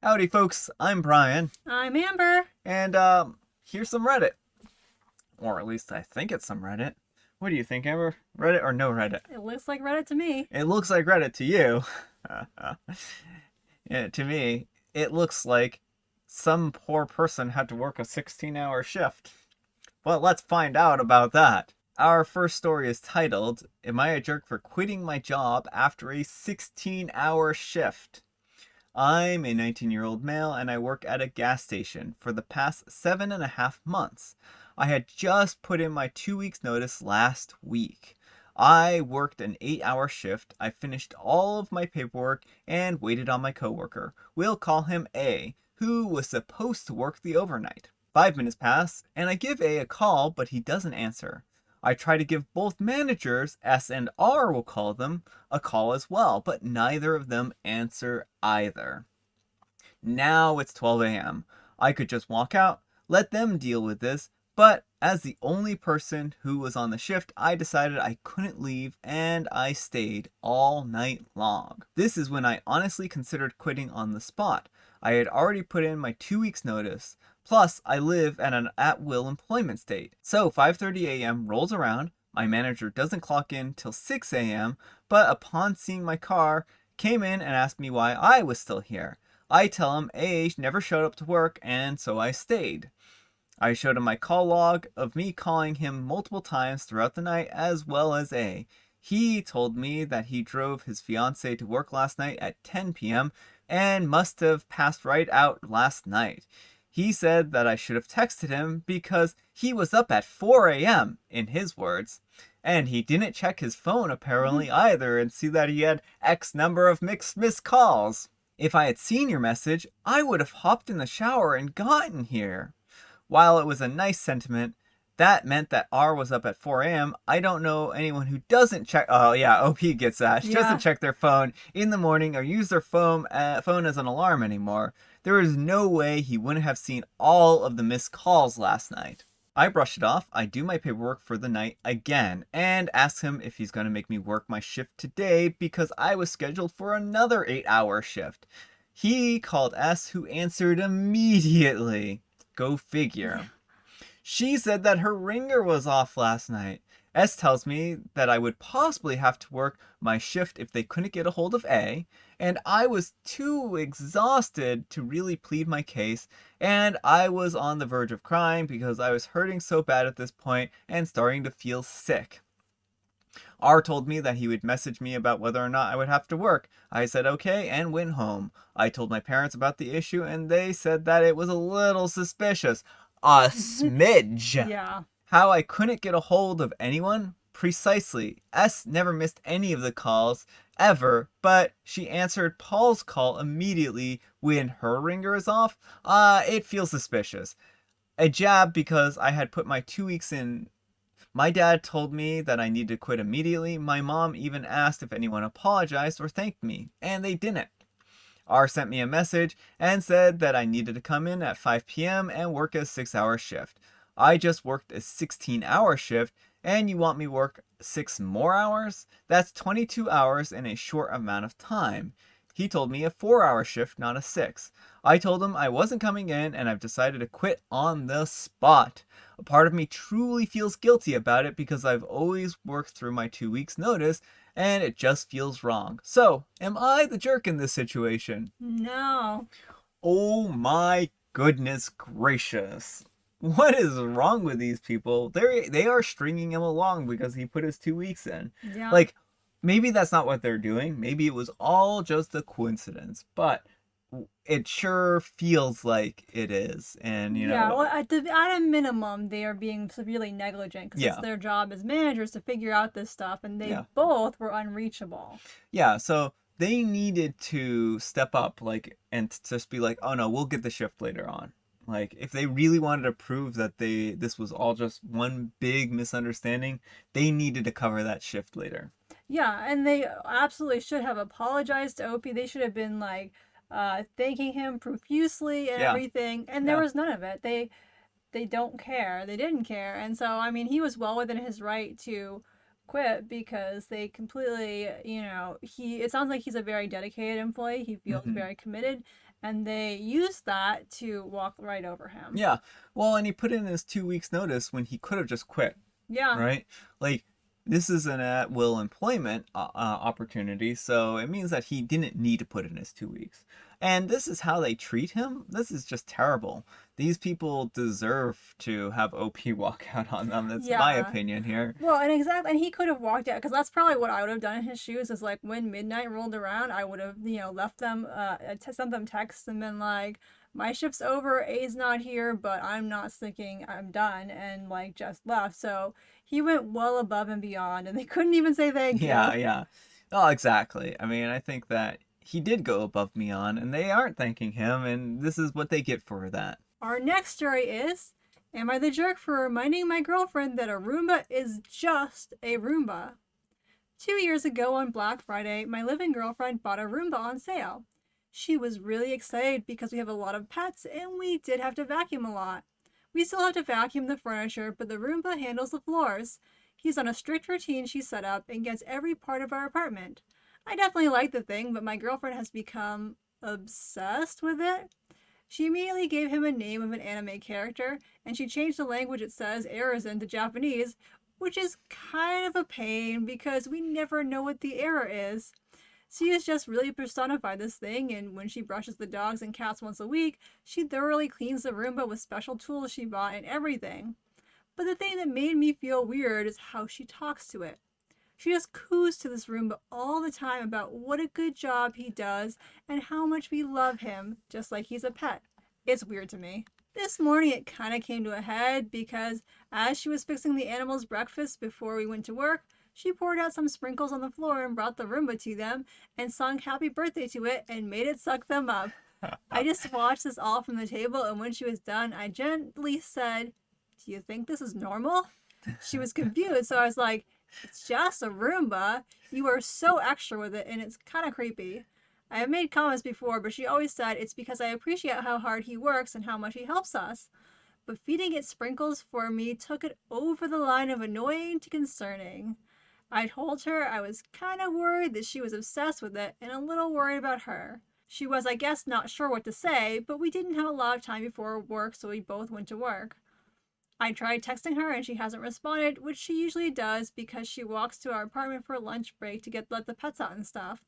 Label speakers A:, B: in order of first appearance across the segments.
A: Howdy, folks. I'm Brian,
B: I'm Amber.
A: and here's some Reddit, or at least I think it's some Reddit. What do you think, Amber? Reddit or no Reddit?
B: It looks like Reddit to me.
A: It looks like Reddit to you. Yeah, to me, it looks like some poor person had to work a 16-hour shift. But let's find out about that. Our first story is titled, "Am I a jerk for quitting my job after a 16-hour shift?" I'm a 19-year-old male and I work at a gas station for the past 7.5 months. I had just put in my 2 weeks notice last week. I worked an 8-hour shift. I finished all of my paperwork and waited on my coworker. We'll call him A, who was supposed to work the overnight. 5 minutes pass and I give A a call, but he doesn't answer. I try to give both managers, S and R we'll call them, a call as well, but neither of them answer either. Now it's 12 a.m. I could just walk out, let them deal with this, but as the only person who was on the shift, I decided I couldn't leave and I stayed all night long. This is when I honestly considered quitting on the spot. I had already put in my 2 weeks notice. Plus, I live at an at-will employment state. So 5:30 a.m. rolls around, my manager doesn't clock in till 6 a.m., but upon seeing my car, came in and asked me why I was still here. I tell him A never showed up to work and so I stayed. I showed him my call log of me calling him multiple times throughout the night as well as A. He told me that he drove his fiancée to work last night at 10 p.m. and must have passed right out last night. He said that I should have texted him because he was up at 4 a.m., in his words. And he didn't check his phone apparently either and see that he had X number of missed calls. If I had seen your message, I would have hopped in the shower and gotten here. While it was a nice sentiment, that meant that R was up at 4 a.m. I don't know anyone who doesn't check. Oh, yeah, OP gets that. She doesn't
B: Yeah.
A: check their phone in the morning or use their phone as an alarm anymore. There is no way he wouldn't have seen all of the missed calls last night. I brush it off. I do my paperwork for the night again and ask him if he's going to make me work my shift today because I was scheduled for another 8-hour shift. He called S, who answered immediately. Go figure. She said that her ringer was off last night. S tells me that I would possibly have to work my shift if they couldn't get a hold of A, and I was too exhausted to really plead my case, and I was on the verge of crying because I was hurting so bad at this point and starting to feel sick. R told me that he would message me about whether or not I would have to work. I said okay and went home. I told my parents about the issue and they said that it was a little suspicious. A smidge.
B: Yeah.
A: How I couldn't get a hold of anyone? Precisely. S never missed any of the calls, ever, but she answered Paul's call immediately when her ringer is off. It feels suspicious. A jab because I had put my 2 weeks in. My dad told me that I needed to quit immediately. My mom even asked if anyone apologized or thanked me, and they didn't. R sent me a message and said that I needed to come in at 5 p.m. and work a 6-hour shift. I just worked a 16-hour shift, and you want me to work 6 more hours? That's 22 hours in a short amount of time. He told me a 4-hour shift, not a 6. I told him I wasn't coming in and I've decided to quit on the spot. A part of me truly feels guilty about it because I've always worked through my 2 weeks notice and it just feels wrong. So, am I the jerk in this situation?
B: No.
A: Oh my goodness gracious. What is wrong with these people? They are stringing him along because he put his 2 weeks in.
B: Yeah.
A: Like, maybe that's not what they're doing. Maybe it was all just a coincidence, but it sure feels like it is. And
B: Yeah. Well, at a minimum, they are being severely negligent because it's
A: yeah,
B: their job as managers to figure out this stuff, and they
A: yeah,
B: both were unreachable.
A: yeah. So they needed to step up, like, and just be like, "Oh no, we'll get the shift later on." Like, if they really wanted to prove that this was all just one big misunderstanding, they needed to cover that shift later.
B: Yeah, and they absolutely should have apologized to Opie. They should have been like thanking him profusely and
A: Yeah,
B: everything, and there
A: yeah.
B: was none of it. They don't care. They didn't care. And so, I mean, he was well within his right to quit because they completely, it sounds like he's a very dedicated employee. He feels
A: Mm-hmm.
B: very committed. and they used that to walk right over him.
A: Yeah. Well, and he put in his 2 weeks notice when he could have just quit,
B: Yeah.
A: right? Like, this is an at will employment opportunity, so it means that he didn't need to put in his 2 weeks. And this is how they treat him? This is just terrible. These people deserve to have OP walk out on them. That's my
B: Yeah.
A: opinion here.
B: Well, and exactly, and he could have walked out because that's probably what I would have done in his shoes. Is like when midnight rolled around, I would have left them, sent them texts and been like, "My shift's over. A's not here, but I'm not sticking. I'm done," and like just left. So he went well above and beyond, and they couldn't even say thank
A: Yeah,
B: you.
A: yeah. Oh, exactly. I mean, I think that he did go above and beyond, and they aren't thanking him, and this is what they get for that.
B: Our next story is: Am I the jerk for reminding my girlfriend that a Roomba is just a Roomba? 2 years ago on Black Friday, my living girlfriend bought a Roomba on sale. She was really excited because we have a lot of pets and we did have to vacuum a lot. We still have to vacuum the furniture, but the Roomba handles the floors. He's on a strict routine she set up and gets every part of our apartment. I definitely like the thing, but my girlfriend has become obsessed with it. She immediately gave him a name of an anime character, and she changed the language it says errors into Japanese, which is kind of a pain because we never know what the error is. She has just really personified this thing, and when she brushes the dogs and cats once a week, she thoroughly cleans the Roomba with special tools she bought and everything. But the thing that made me feel weird is how she talks to it. She just coos to this Roomba all the time about what a good job he does and how much we love him, just like he's a pet. It's weird to me. This morning it kind of came to a head because as she was fixing the animals' breakfast before we went to work, she poured out some sprinkles on the floor and brought the Roomba to them and sung happy birthday to it and made it suck them up. I just watched this all from the table, and when she was done, I gently said, "Do you think this is normal?" She was confused, so I was like, "It's just a Roomba. You are so extra with it, and it's kind of creepy." I have made comments before, but she always said it's because I appreciate how hard he works and how much he helps us. But feeding it sprinkles for me took it over the line of annoying to concerning. I told her I was kind of worried that she was obsessed with it and a little worried about her. She was, I guess, not sure what to say, but we didn't have a lot of time before work, so we both went to work. I tried texting her and she hasn't responded, which she usually does because she walks to our apartment for lunch break to let the pets out and stuff.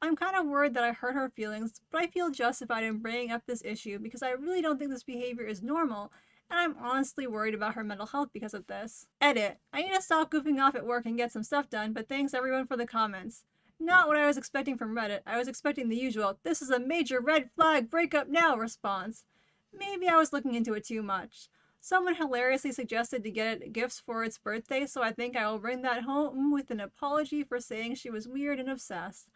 B: I'm kind of worried that I hurt her feelings, but I feel justified in bringing up this issue because I really don't think this behavior is normal, and I'm honestly worried about her mental health because of this. Edit. I need to stop goofing off at work and get some stuff done, but thanks everyone for the comments. Not what I was expecting from Reddit. I was expecting the usual, "This is a major red flag, break up now" response. Maybe I was looking into it too much. Someone hilariously suggested to get it gifts for its birthday, so I think I will bring that home with an apology for saying she was weird and obsessed.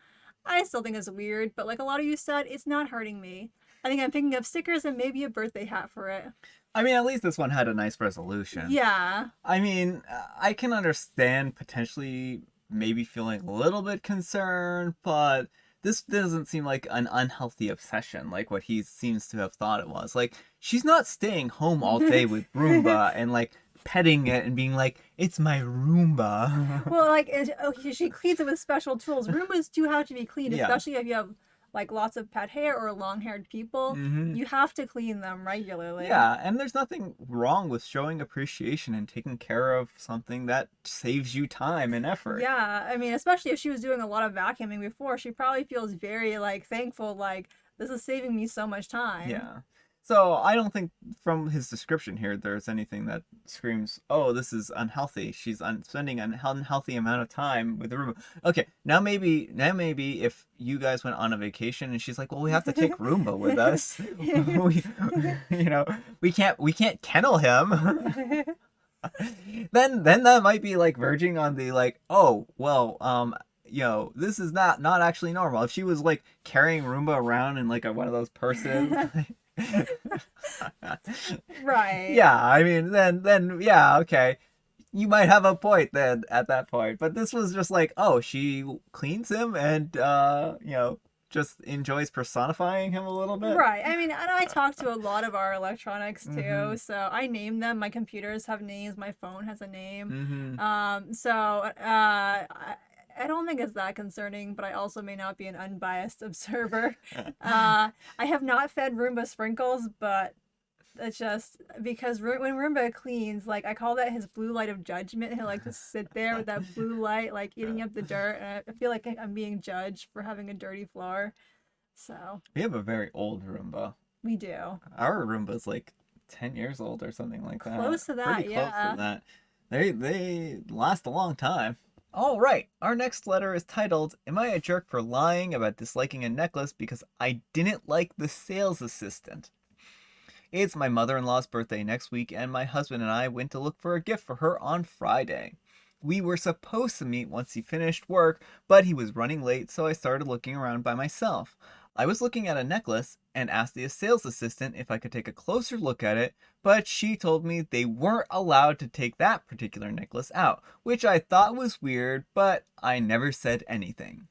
B: I still think it's weird, but like a lot of you said, it's not hurting me. I think I'm thinking of stickers and maybe a birthday hat for it.
A: I mean, at least this one had a nice resolution.
B: Yeah.
A: I mean, I can understand potentially maybe feeling a little bit concerned, but this doesn't seem like an unhealthy obsession like what he seems to have thought it was. Like, she's not staying home all day with Roomba and like petting it and being like, "It's my Roomba."
B: Well, like, okay, she cleans it with special tools. Roombas do have to be cleaned,
A: Yeah.
B: especially if you have like lots of pet hair or long-haired people.
A: Mm-hmm.
B: You have to clean them regularly.
A: Yeah, and there's nothing wrong with showing appreciation and taking care of something that saves you time and effort.
B: Yeah, I mean, especially if she was doing a lot of vacuuming before, she probably feels very like thankful, like this is saving me so much time.
A: Yeah. So I don't think from his description here there's anything that screams, "Oh, this is unhealthy. She's spending an unhealthy amount of time with the Roomba." Okay, now maybe if you guys went on a vacation and she's like, "Well, we have to take Roomba with us. we can't kennel him." then that might be like verging on the like, "Oh, well, this is not actually normal." If she was like carrying Roomba around in like one of those purses.
B: Right.
A: Yeah, I mean, then yeah, okay. You might have a point then at that point. But this was just like, oh, she cleans him and just enjoys personifying him a little bit.
B: Right. I mean, and I talk to a lot of our electronics too,
A: Mhm.
B: so I name them. My computers have names. My phone has a name.
A: Mhm.
B: So I don't think it's that concerning, but I also may not be an unbiased observer. I have not fed Roomba sprinkles, but it's just because when Roomba cleans, like I call that his blue light of judgment. He'll like just sit there with that blue light, like eating up the dirt, and I feel like I'm being judged for having a dirty floor. So
A: We have a very old Roomba.
B: we do.
A: Our Roomba's like 10 years old or something like that.
B: Close to
A: Pretty
B: that,
A: close to
B: yeah.
A: that. They last a long time. All right, our next letter is titled, Am I a jerk for lying about disliking a necklace because I didn't like the sales assistant? It's my mother-in-law's birthday next week, and my husband and I went to look for a gift for her on Friday. We were supposed to meet once he finished work, but he was running late, so I started looking around by myself. I was looking at a necklace and asked the sales assistant if I could take a closer look at it, but she told me they weren't allowed to take that particular necklace out, which I thought was weird, but I never said anything.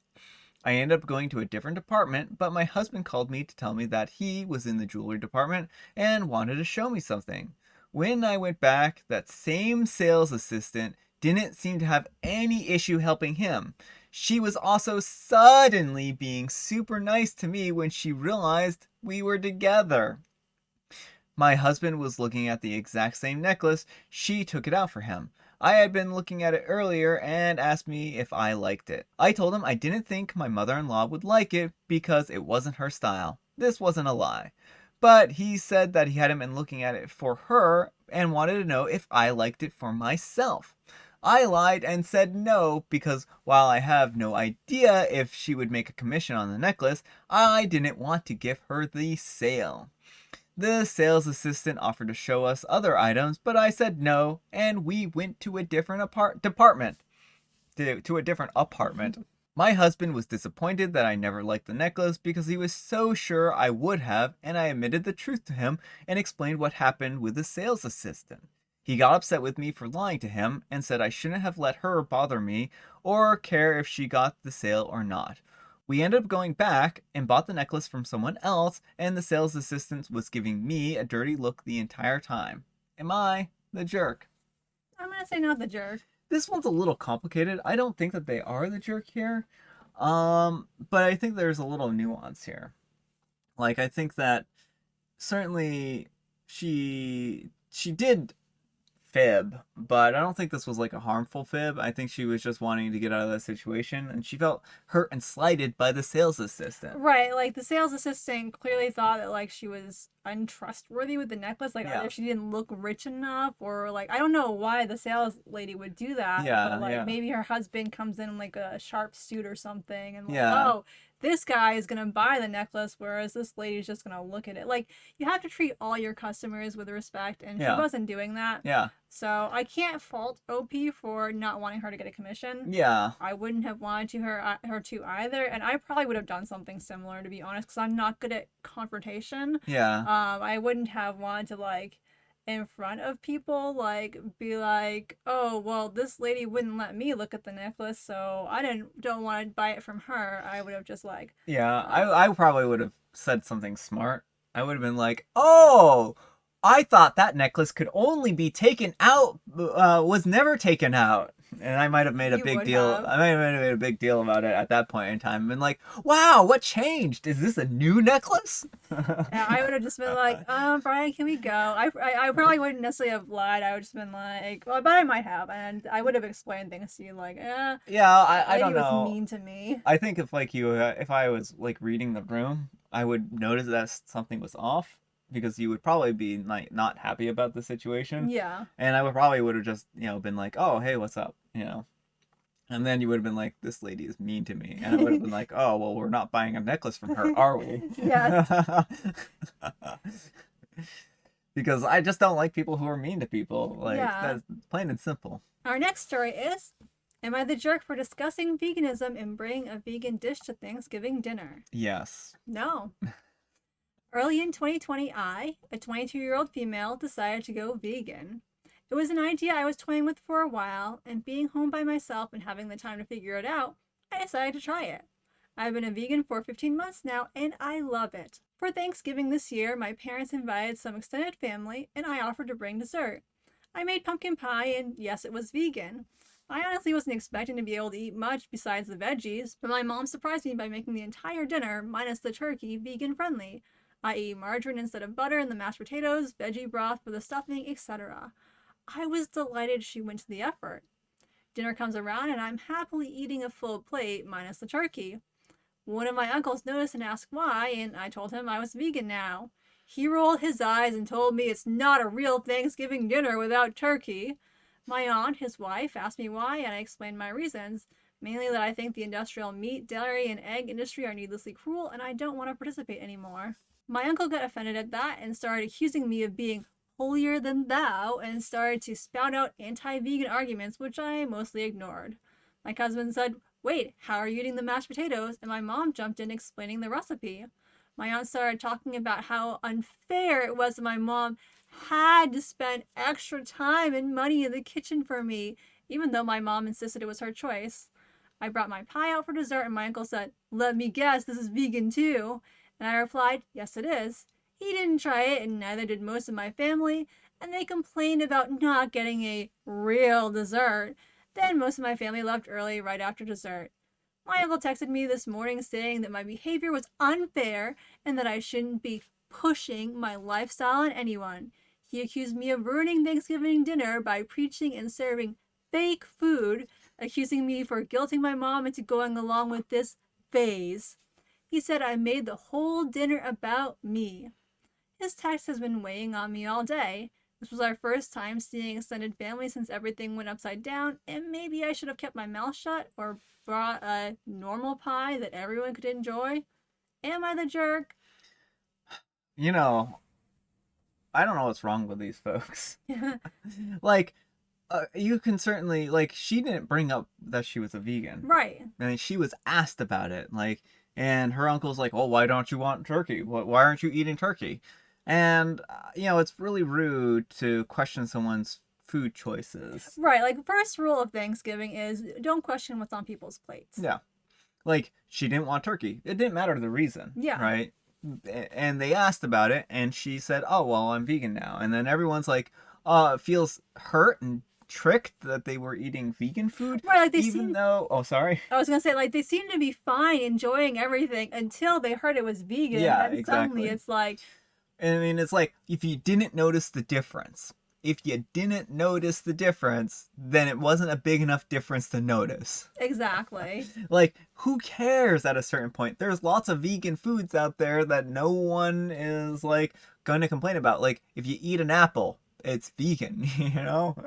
A: I ended up going to a different department, but my husband called me to tell me that he was in the jewelry department and wanted to show me something. When I went back, that same sales assistant didn't seem to have any issue helping him. She was also suddenly being super nice to me when she realized we were together. My husband was looking at the exact same necklace. She took it out for him. I had been looking at it earlier and asked me if I liked it. I told him I didn't think my mother-in-law would like it because it wasn't her style. This wasn't a lie. But he said that he hadn't been looking at it for her and wanted to know if I liked it for myself. I lied and said no because while I have no idea if she would make a commission on the necklace, I didn't want to give her the sale. The sales assistant offered to show us other items, but I said no, and we went to a different department. To a different apartment. My husband was disappointed that I never liked the necklace because he was so sure I would have, and I admitted the truth to him and explained what happened with the sales assistant. He got upset with me for lying to him and said I shouldn't have let her bother me or care if she got the sale or not. We ended up going back and bought the necklace from someone else, and the sales assistant was giving me a dirty look the entire time. Am I the jerk?
B: I'm gonna say not the jerk.
A: This one's a little complicated. I don't think that they are the jerk here. But I think there's a little nuance here. Like I think that certainly she did fib, but I don't think this was like a harmful fib. I think she was just wanting to get out of that situation, and she felt hurt and slighted by the sales assistant.
B: Right, like the sales assistant clearly thought that like she was untrustworthy with the necklace, like
A: Yeah.
B: either she didn't look rich enough or like I don't know why the sales lady would do that,
A: Yeah,
B: but like
A: yeah.
B: maybe her husband comes in like a sharp suit or something and like,
A: Yeah.
B: oh, this guy is gonna buy the necklace, whereas this lady's just gonna look at it. Like you have to treat all your customers with respect, and she
A: Yeah.
B: wasn't doing that.
A: Yeah.
B: So I can't fault OP for not wanting her to get a commission.
A: Yeah.
B: I wouldn't have wanted her to either, and I probably would have done something similar to be honest, because I'm not good at confrontation.
A: Yeah.
B: I wouldn't have wanted to like in front of people like be like, oh well, this lady wouldn't let me look at the necklace, so I don't want to buy it from her. I would have just like,
A: Yeah. I probably would have said something smart. I would have been like, "Oh, I thought that necklace could only be taken out, was never taken out." And I might have made a
B: You
A: big
B: would
A: deal.
B: have.
A: I might have made a big deal about it at that point in time. And been like, "Wow, what changed? Is this a new necklace?"
B: And I would have just been like, Brian, can we go? I probably wouldn't necessarily have lied. I would just been like, well, but I might have, and I would have explained things to you like,
A: Yeah, I
B: lady
A: don't
B: was
A: know.
B: mean to me.
A: I think if like if I was like reading the room, I would notice that something was off because you would probably be like not happy about the situation,
B: Yeah.
A: and I would probably would have just been like, "Oh, hey, what's up?" And then you would have been like, "This lady is mean to me," and I would have been like, "Oh, well, we're not buying a necklace from her, are we?"
B: Yes.
A: Because I just don't like people who are mean to people. Like
B: Yeah.
A: that's plain and simple.
B: Our next story is, am I the jerk for discussing veganism and bringing a vegan dish to Thanksgiving dinner?
A: Yes.
B: No. Early in 2020, a 22-year-old female, decided to go vegan. It was an idea I was toying with for a while, and being home by myself and having the time to figure it out, I decided to try it. I've been a vegan for 15 months now, and I love it. For Thanksgiving this year, my parents invited some extended family, and I offered to bring dessert. I made pumpkin pie, and yes, it was vegan. I honestly wasn't expecting to be able to eat much besides the veggies, but my mom surprised me by making the entire dinner, minus the turkey, vegan friendly, i.e., margarine instead of butter in the mashed potatoes, veggie broth for the stuffing, etc. I was delighted she went to the effort. Dinner comes around and I'm happily eating a full plate, minus the turkey. One of my uncles noticed and asked why, and I told him I was vegan now. He rolled his eyes and told me it's not a real Thanksgiving dinner without turkey. My aunt, his wife, asked me why, and I explained my reasons. Mainly that I think the industrial meat, dairy, and egg industry are needlessly cruel, and I don't want to participate anymore. My uncle got offended at that and started accusing me of being holier than thou and started to spout out anti vegan arguments, which I mostly ignored. My cousin said, "Wait, how are you eating the mashed potatoes?" And my mom jumped in explaining the recipe. My aunt started talking about how unfair it was that my mom had to spend extra time and money in the kitchen for me, even though my mom insisted it was her choice. I brought my pie out for dessert, and my uncle said, "Let me guess, this is vegan too." And I replied, "Yes, it is." He didn't try it, and neither did most of my family, and they complained about not getting a real dessert. Then most of my family left early right after dessert. My uncle texted me this morning saying that my behavior was unfair and that I shouldn't be pushing my lifestyle on anyone. He accused me of ruining Thanksgiving dinner by preaching and serving fake food, accusing me for guilting my mom into going along with this phase. He said I made the whole dinner about me. His text has been weighing on me all day. This was our first time seeing extended family since everything went upside down, and maybe I should have kept my mouth shut or brought a normal pie that everyone could enjoy. Am I the jerk?
A: You know, I don't know what's wrong with these folks. Like, you can certainly, like, she didn't bring up that she was a vegan.
B: Right.
A: And she was asked about it. Like, and her uncle's like, "Oh, why don't you want turkey? Why aren't you eating turkey?" And, it's really rude to question someone's food choices.
B: Right. Like, first rule of Thanksgiving is don't question what's on people's plates.
A: Yeah. Like, she didn't want turkey. It didn't matter the reason.
B: Yeah.
A: Right? And they asked about it, and she said, "Oh, well, I'm vegan now." And then everyone's like, feels hurt and tricked that they were eating vegan food.
B: Right. Like,
A: even though, oh, sorry.
B: I was going to say, like, they seemed to be fine enjoying everything until they heard it was vegan.
A: Yeah,
B: and
A: exactly.
B: Suddenly it's like,
A: I mean, it's like, if you didn't notice the difference, then it wasn't a big enough difference to notice.
B: Exactly.
A: Like, who cares at a certain point? There's lots of vegan foods out there that no one is, like, going to complain about. Like, if you eat an apple, it's vegan, you know?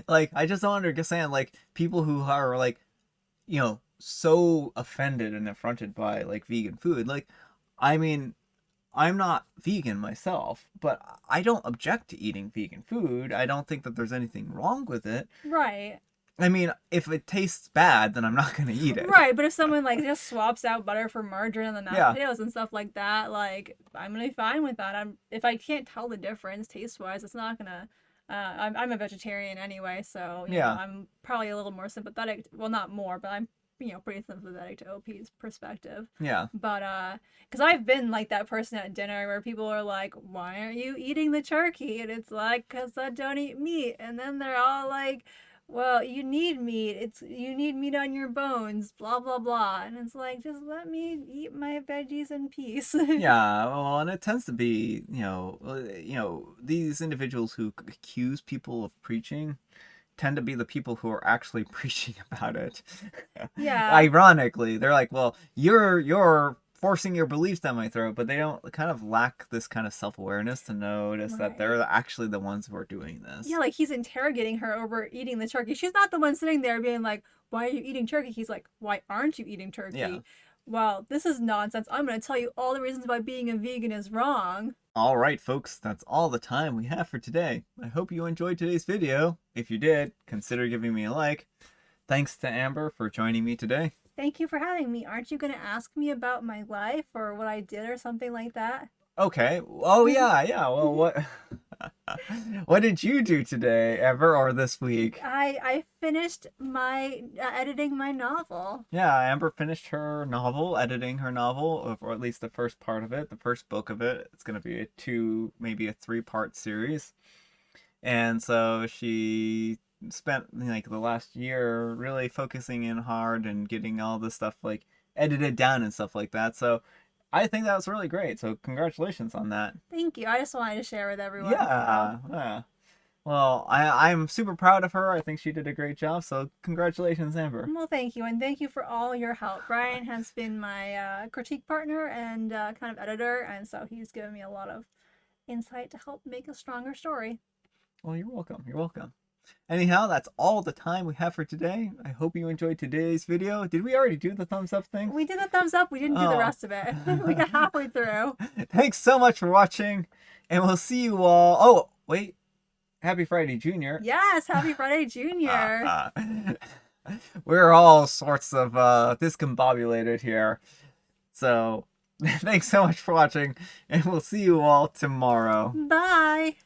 A: Like, I just don't understand, like, people who are, like, so offended and affronted by, like, vegan food. Like, I mean, I'm not vegan myself, but I don't object to eating vegan food. I don't think that there's anything wrong with it.
B: Right.
A: I mean, if it tastes bad, then I'm not going to eat it.
B: Right, but if someone, like, just swaps out butter for margarine and the mashed potatoes and stuff like that, like, I'm gonna be fine with that. If I can't tell the difference taste-wise, it's not gonna... I'm a vegetarian anyway, so, you know, I'm probably a little more sympathetic. Well, not more, but I'm pretty sympathetic to OP's perspective.
A: Yeah.
B: But, because I've been like that person at dinner where people are like, "Why aren't you eating the turkey?" And it's like, "'Cause I don't eat meat." And then they're all like, "Well, you need meat. You need meat on your bones, blah, blah, blah." And it's like, just let me eat my veggies in peace.
A: Yeah, well, and it tends to be, these individuals who accuse people of preaching tend to be the people who are actually preaching about it.
B: Yeah.
A: Ironically, they're like, "Well, you're forcing your beliefs down my throat," but they don't kind of lack this kind of self-awareness to notice that they're actually the ones who are doing this.
B: Yeah, like he's interrogating her over eating the turkey. She's not the one sitting there being like, "Why are you eating turkey?" He's like, "Why aren't you eating turkey?"
A: Yeah.
B: Well, this is nonsense. I'm going to tell you all the reasons why being a vegan is wrong.
A: All right, folks, that's all the time we have for today. I hope you enjoyed today's video. If you did, consider giving me a like. Thanks to Amber for joining me today.
B: Thank you for having me. Aren't you going to ask me about my life or what I did or something like that?
A: Okay. Oh, yeah. Well, what did you do today, Amber, or this week?
B: I finished my editing my novel.
A: Yeah, Amber finished her novel, editing her novel, or at least the first part of it, the first book of it. It's going to be maybe a 3-part series. And so she spent like the last year really focusing in hard and getting all this stuff like edited down and stuff like that. So I think that was really great. So congratulations on that.
B: Thank you. I just wanted to share with everyone.
A: Yeah, yeah. Well, I'm super proud of her. I think she did a great job. So congratulations, Amber.
B: Well, thank you, and thank you for all your help. Brian has been my critique partner and kind of editor, and so he's given me a lot of insight to help make a stronger story.
A: Well, you're welcome. You're welcome. Anyhow, that's all the time we have for today. I hope you enjoyed today's video. Did we already do the thumbs up thing?
B: We did the thumbs up. We didn't do the rest of it. We got halfway through.
A: Thanks so much for watching, and we'll see you all. Oh, wait. Happy Friday, Junior.
B: Yes, happy Friday, Junior.
A: We're all sorts of discombobulated here. So, thanks so much for watching, and we'll see you all tomorrow.
B: Bye.